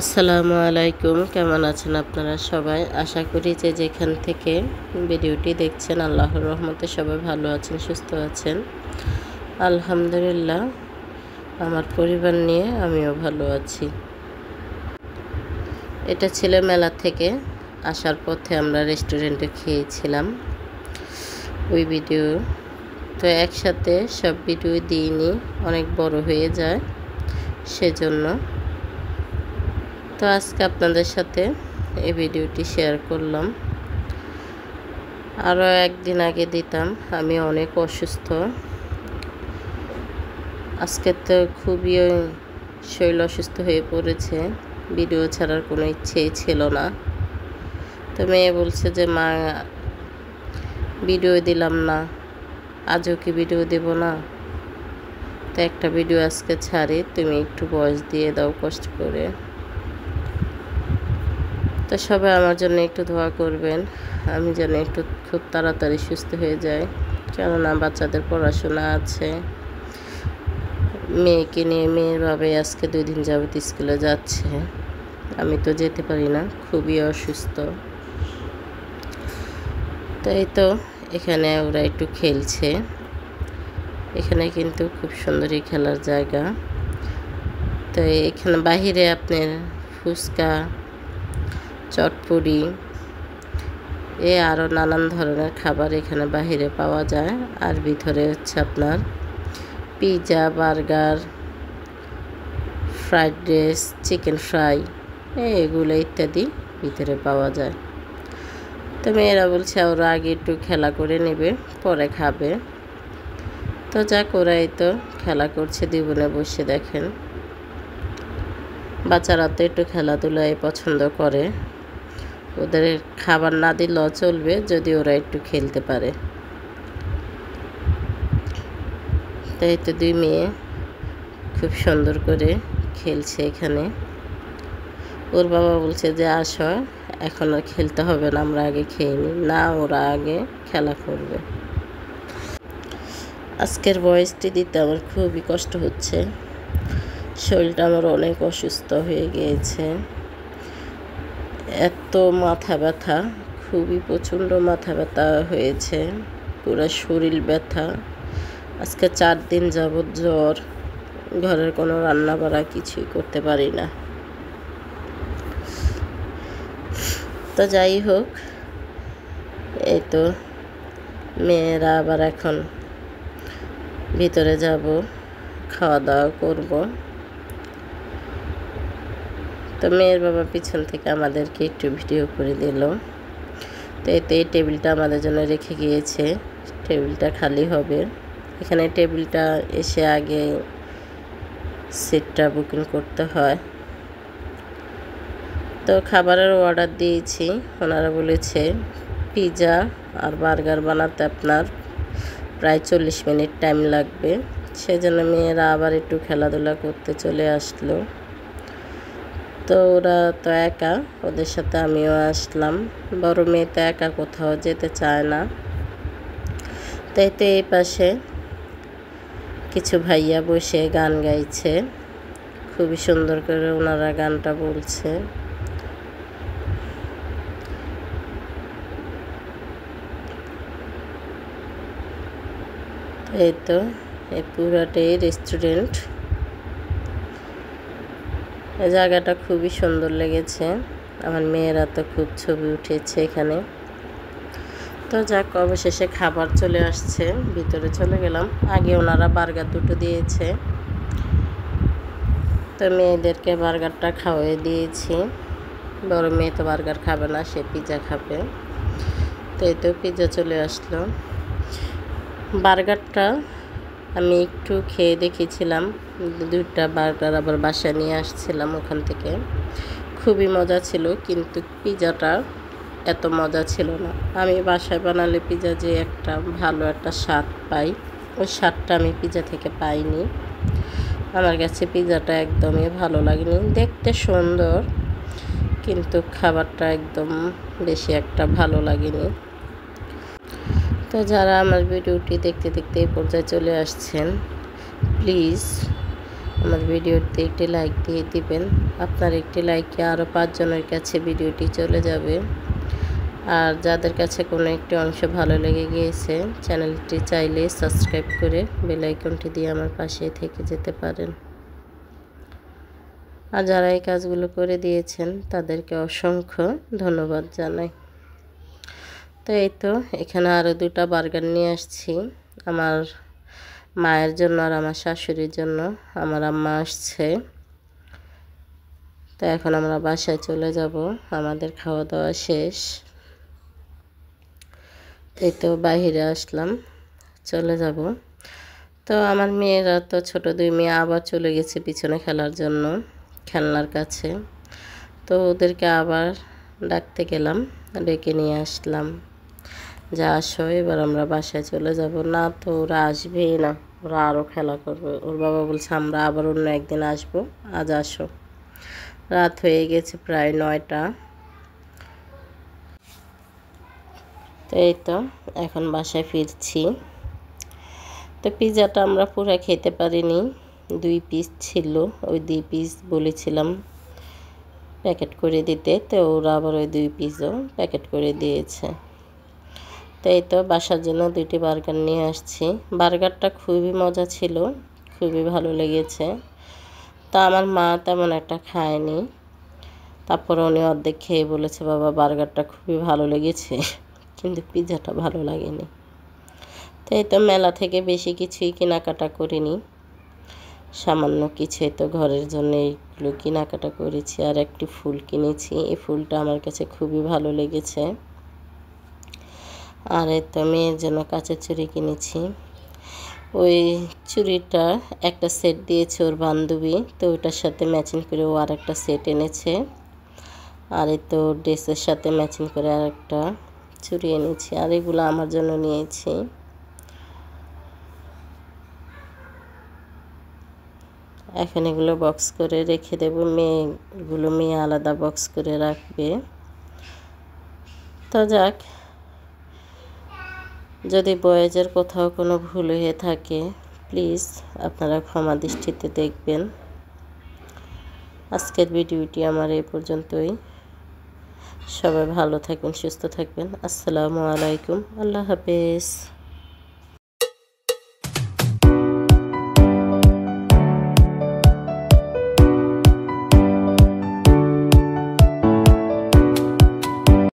আসসালামু আলাইকুম, কেমন আছেন আপনারা সবাই? আশা করি যে যেখান থেকে ভিডিওটি দেখছেন আল্লাহর রহমতে সবাই ভালো আছেন, সুস্থ আছেন। আলহামদুলিল্লাহ, আমার পরিবার নিয়ে আমিও ভালো আছি। এটা ছিল মেলা থেকে আসার পথে আমরা রেস্টুরেন্টে খেয়েছিলাম ওই ভিডিও। তো একসাথে সব ভিডিও দিইনি, অনেক বড় হয়ে যায় সেজন্য। তো আজকে আপনাদের সাথে এই ভিডিওটি শেয়ার করলাম। আরও একদিন আগে দিতাম, আমি অনেক অসুস্থ। আজকে তো খুবই শরীর অসুস্থ হয়ে পড়েছে, ভিডিও ছাড়ার কোনো ইচ্ছেই ছিল না। তো মেয়ে বলছে যে মা ভিডিও দিলাম না, আজও কি ভিডিও দেব না? তো একটা ভিডিও আজকে ছাড়ি, তুমি একটু ভয়েস দিয়ে দাও কষ্ট করে। তো সবাই আমার জন্য একটু দোয়া করবেন, আমি যেন একটু খুব তাড়াতাড়ি সুস্থ হয়ে যাই, কেননা বাচ্চাদের পড়াশোনা আছে। মেয়েকে নিয়ে মেয়ের বাবাই আজকে 2 দিন যাবত স্কুলে যাচ্ছে, আমি তো যেতে পারি না, খুবই অসুস্থ। তো এই তো এখানে ওরা একটু খেলছে। এখানে কিন্তু খুব সুন্দরই খেলার জায়গা। তো এখানে বাহিরে আপনার ফুচকা, চটপটি আরও নানান ধরনের খাবার এখানে বাহিরে পাওয়া যায়। আর ভিতরে হচ্ছে আপনার pizza, burger, fried rice, chicken fry এগুলো ইত্যাদি ভিতরে পাওয়া যায়। তো মেয়েরা বলছে ওরা আগে একটু খেলা করে নেবে, পরে খাবে। তো যাক, ওরাই তো খেলা করছে জীবনে বসে। দেখেন, বাচ্চারা তো একটু খেলাধুলায় পছন্দ করে, ওদের খাবার না দিলেও চলবে যদি ওরা একটু খেলতে পারে। তাই তো 2 মেয়ে খুব সুন্দর করে খেলছে এখানে। ওর বাবা বলছে যে আসো, এখন আর খেলতে হবে না, আমরা আগে খেয়ে নিই। না, ওরা আগে খেলা করবে। আজকের ভয়েসটি দিতে আমার খুবই কষ্ট হচ্ছে, শরীরটা আমার অনেক অসুস্থ হয়ে গিয়েছে। এত মাথা ব্যথা, খুবই প্রচণ্ড মাথা ব্যথা হয়েছে, পুরো শরীর ব্যথা। আজকে 4 দিন যাবৎ জ্বর, ঘরের কোনো রান্না বাড়া কিছুই করতে পারি না। তো যাই হোক, এই তো মেয়েরা আবার এখন ভিতরে যাব, খাওয়া দাওয়া করব। তো মেয়ের বাবা পিছন থেকে আমাদেরকে একটু ভিডিও করে দিল। তো এতে এই টেবিলটা আমাদের জন্য রেখে গিয়েছে, টেবিলটা খালি হবে। এখানে টেবিলটা এসে আগে সিটটা বুকিং করতে হয়। তো খাবারের অর্ডার দিয়েছি, ওনারা বলেছে পিৎজা আর বার্গার বানাতে আপনার প্রায় 40 মিনিট টাইম লাগবে। সেজন্য মেয়েরা আবার একটু খেলাধুলা করতে চলে আসলো। তো ওরা তো একা, ওদের সাথে আমিও আসলাম। বড় মেয়ে তো একা কোথাও যেতে চায় না। তাই তো এই পাশে কিছু ভাইয়া বসে গান গাইছে, খুবই সুন্দর করে ওনারা গানটা বলছে। এই তো এই পুরাটাই রেস্টুরেন্ট। এই জায়গাটা খুবই সুন্দর লেগেছে, আমার মেয়েরা তো খুব ছবি উঠেছে এখানে। তো যাক, অবশেষে খাবার চলে আসছে, ভিতরে চলে গেলাম। আগে ওনারা বার্গার 2টো দিয়েছে, তো মেয়েদেরকে বার্গারটা খাওয়াই দিয়েছি। বড় মেয়ে তো বার্গার খাবে না, সে পিৎজা খাবে। তো এই তো পিৎজা চলে আসলো। বার্গারটা আমি একটু খেয়ে দেখেছিলাম, 2টা বার্গার আবার বাসায় নিয়ে আসছিলাম ওখান থেকে। খুবই মজা ছিল, কিন্তু পিৎজাটা এত মজা ছিল না। আমি বাসায় বানালে পিৎজা যে একটা ভালো একটা স্বাদ পাই, ওই স্বাদটা আমি পিৎজা থেকে পাইনি। আমার কাছে পিৎজাটা একদমই ভালো লাগেনি। দেখতে সুন্দর, কিন্তু খাবারটা একদম বেশি একটা ভালো লাগেনি। তো যারা আমার ভিডিওটি দেখতে দেখতে এই পর্যায়ে চলে আসছেন, প্লিজ আমার ভিডিওতে একটি লাইক দিয়ে দিবেন। আপনার একটি লাইকে আরও 5 জনের কাছে ভিডিওটি চলে যাবে। আর যাদের কাছে কোনো একটি অংশ ভালো লেগে গিয়েছে, চ্যানেলটি চাইলে সাবস্ক্রাইব করে বেল আইকনটি দিয়ে আমার পাশে থেকে যেতে পারেন। আর যারা এই কাজগুলো করে দিয়েছেন তাদেরকে অসংখ্য ধন্যবাদ জানাই। তো এই তো এখানে আরও 2টা বার্গার নিয়ে আসছি আমার মায়ের জন্য আর আমার শাশুড়ির জন্য। আমার আম্মা আসছে। তো এখন আমরা বাসায় চলে যাব, আমাদের খাওয়া দাওয়া শেষ। এই তো বাইরে আসলাম, চলে যাব। তো আমার মেয়েরা তো ছোট 2 মেয়ে আবার চলে গেছে পিছনে খেলার জন্য খেলনার কাছে। তো ওদেরকে আবার ডাকতে গেলাম, ডেকে নিয়ে আসলাম, যা আসো এবার আমরা বাসায় চলে যাব। না তো ওরা আসবেই না, ওরা আরও খেলা করবে। ওর বাবা বলছে আমরা আবার অন্য একদিন আসবো, আজ আসো। রাত হয়ে গেছে প্রায় 9টা। তো এই তো এখন বাসায় ফিরছি। তো পিৎজাটা আমরা পুরো খেতে পারিনি, 2 পিস ছিল। ওই 2 পিস বলেছিলাম প্যাকেট করে দিতে, তো ওরা আবার ওই 2 পিসও প্যাকেট করে দিয়েছে। তো এই তো বাসার জন্য 2টি বার্গার নিয়ে আসছি। বার্গারটা খুবই মজা ছিল, খুবই ভালো লেগেছে। তা আমার মা তেমন একটা খায়নি, তারপর উনি অর্ধেক খেয়ে বলেছে বাবা বার্গারটা খুবই ভালো লেগেছে, কিন্তু পিৎজাটা ভালো লাগেনি। তো এই তো মেলা থেকে বেশি কিছুই কেনাকাটা করিনি, সামান্য কিছুই তো ঘরের জন্য এইগুলো কেনাকাটা করেছি। আর একটি ফুল কিনেছি, এই ফুলটা আমার কাছে খুবই ভালো লেগেছে। আর এই তো মেয়ের জন্য কাঁচের চুড়ি কিনেছি। ওই চুড়িটা একটা সেট দিয়েছে ওর বান্ধবী, তো ওটার সাথে ম্যাচিং করে ও আর একটা সেট এনেছে। আর এই তো ড্রেসের সাথে ম্যাচিং করে আর একটা চুড়ি এনেছি। আর এগুলো আমার জন্য নিয়েছি। এখন এগুলো বক্স করে রেখে দেব, মেয়ে আলাদা বক্স করে রাখবে। তো যাক, যদি বয়েজের কোথাও কোনো ভুল হয়ে থাকে প্লিজ আপনারা ক্ষমা দৃষ্টিতে দেখবেন। আজকের ভিডিওটি আমার এই পর্যন্তই। সবাই ভালো থাকবেন, সুস্থ থাকবেন। আসসালামু আলাইকুম, আল্লাহ হাফেজ।